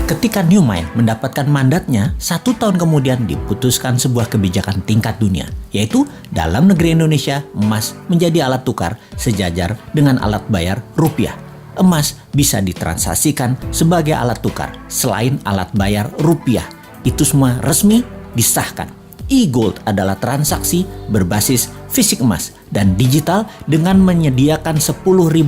Ketika New Mind mendapatkan mandatnya, 1 tahun kemudian diputuskan sebuah kebijakan tingkat dunia, yaitu dalam negeri Indonesia, emas menjadi alat tukar sejajar dengan alat bayar rupiah. Emas bisa ditransaksikan sebagai alat tukar selain alat bayar rupiah. Itu semua resmi disahkan. E-Gold adalah transaksi berbasis fisik emas dan digital dengan menyediakan 10.000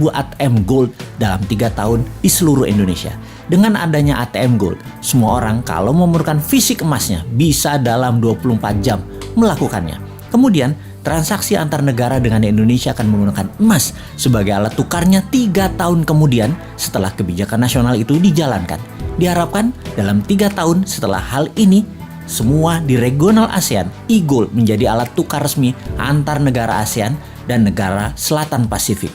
ATM Gold dalam 3 tahun di seluruh Indonesia. Dengan adanya ATM Gold, semua orang kalau memerlukan fisik emasnya bisa dalam 24 jam melakukannya. Kemudian, transaksi antar negara dengan Indonesia akan menggunakan emas sebagai alat tukarnya 3 tahun kemudian setelah kebijakan nasional itu dijalankan. Diharapkan dalam 3 tahun setelah hal ini, semua di regional ASEAN, e-Gold menjadi alat tukar resmi antar negara ASEAN dan negara Selatan Pasifik.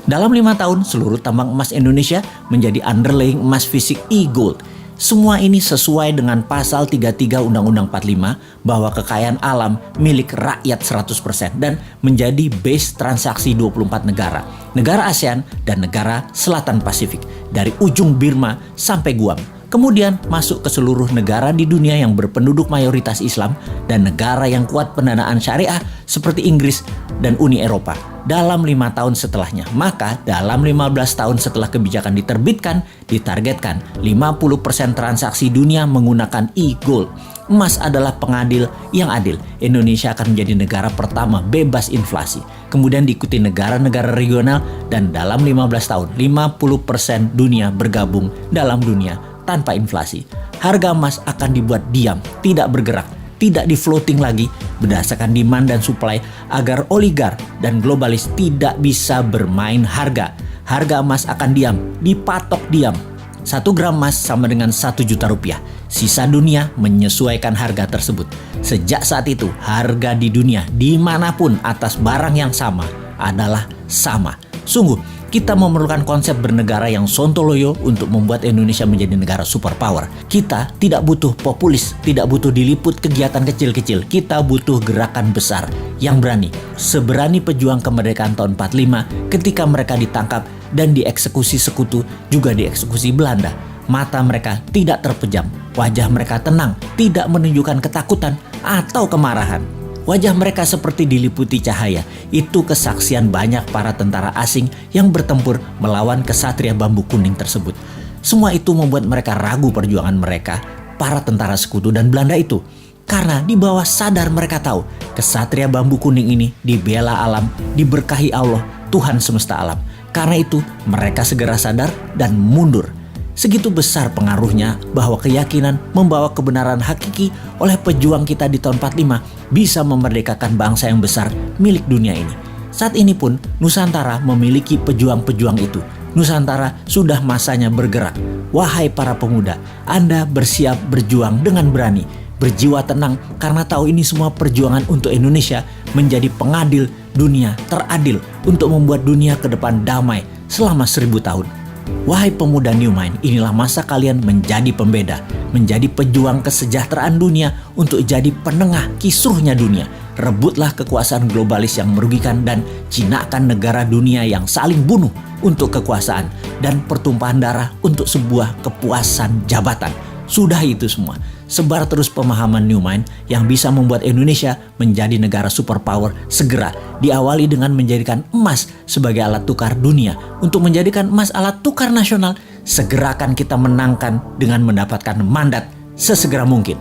Dalam 5 tahun, seluruh tambang emas Indonesia menjadi underlying emas fisik e-Gold. Semua ini sesuai dengan pasal 33 Undang-Undang 45 bahwa kekayaan alam milik rakyat 100% dan menjadi base transaksi 24 negara, negara ASEAN dan negara Selatan Pasifik, dari ujung Burma sampai Guam. Kemudian masuk ke seluruh negara di dunia yang berpenduduk mayoritas Islam dan negara yang kuat pendanaan syariah seperti Inggris dan Uni Eropa dalam 5 tahun setelahnya. Maka dalam 15 tahun setelah kebijakan diterbitkan, ditargetkan 50% transaksi dunia menggunakan e-Gold. Emas adalah pengadil yang adil. Indonesia akan menjadi negara pertama bebas inflasi. Kemudian diikuti negara-negara regional dan dalam 15 tahun 50% dunia bergabung dalam dunia tanpa inflasi. Harga emas akan dibuat diam, tidak bergerak, tidak di-floating lagi berdasarkan demand dan supply agar oligar dan globalis tidak bisa bermain harga. Harga emas akan diam, dipatok diam. 1 gram emas sama dengan 1 juta rupiah. Sisa dunia menyesuaikan harga tersebut. Sejak saat itu, harga di dunia dimanapun atas barang yang sama adalah sama. Sungguh, kita memerlukan konsep bernegara yang sontoloyo untuk membuat Indonesia menjadi negara superpower. Kita tidak butuh populis, tidak butuh diliput kegiatan kecil-kecil. Kita butuh gerakan besar yang berani. Seberani pejuang kemerdekaan tahun 45 ketika mereka ditangkap dan dieksekusi sekutu, juga dieksekusi Belanda. Mata mereka tidak terpejam, wajah mereka tenang, tidak menunjukkan ketakutan atau kemarahan. Wajah mereka seperti diliputi cahaya. Itu kesaksian banyak para tentara asing yang bertempur melawan kesatria bambu kuning tersebut. Semua itu membuat mereka ragu perjuangan mereka, para tentara sekutu dan Belanda itu. Karena di bawah sadar mereka tahu, kesatria bambu kuning ini dibela alam, diberkahi Allah, Tuhan semesta alam. Karena itu, mereka segera sadar dan mundur. Segitu besar pengaruhnya bahwa keyakinan membawa kebenaran hakiki oleh pejuang kita di tahun 45 bisa memerdekakan bangsa yang besar milik dunia ini. Saat ini pun Nusantara memiliki pejuang-pejuang itu. Nusantara sudah masanya bergerak. Wahai para pemuda, Anda bersiap berjuang dengan berani, berjiwa tenang karena tahu ini semua perjuangan untuk Indonesia menjadi pengadil dunia teradil untuk membuat dunia ke depan damai selama 1000 tahun. Wahai pemuda New Mind, inilah masa kalian menjadi pembeda, menjadi pejuang kesejahteraan dunia untuk jadi penengah kisruhnya dunia. Rebutlah kekuasaan globalis yang merugikan dan jinakan negara dunia yang saling bunuh untuk kekuasaan dan pertumpahan darah untuk sebuah kepuasan jabatan. Sudah itu semua. Sebar terus pemahaman New Mind yang bisa membuat Indonesia menjadi negara superpower segera. Diawali dengan menjadikan emas sebagai alat tukar dunia. Untuk menjadikan emas alat tukar nasional, segera akan kita menangkan dengan mendapatkan mandat sesegera mungkin.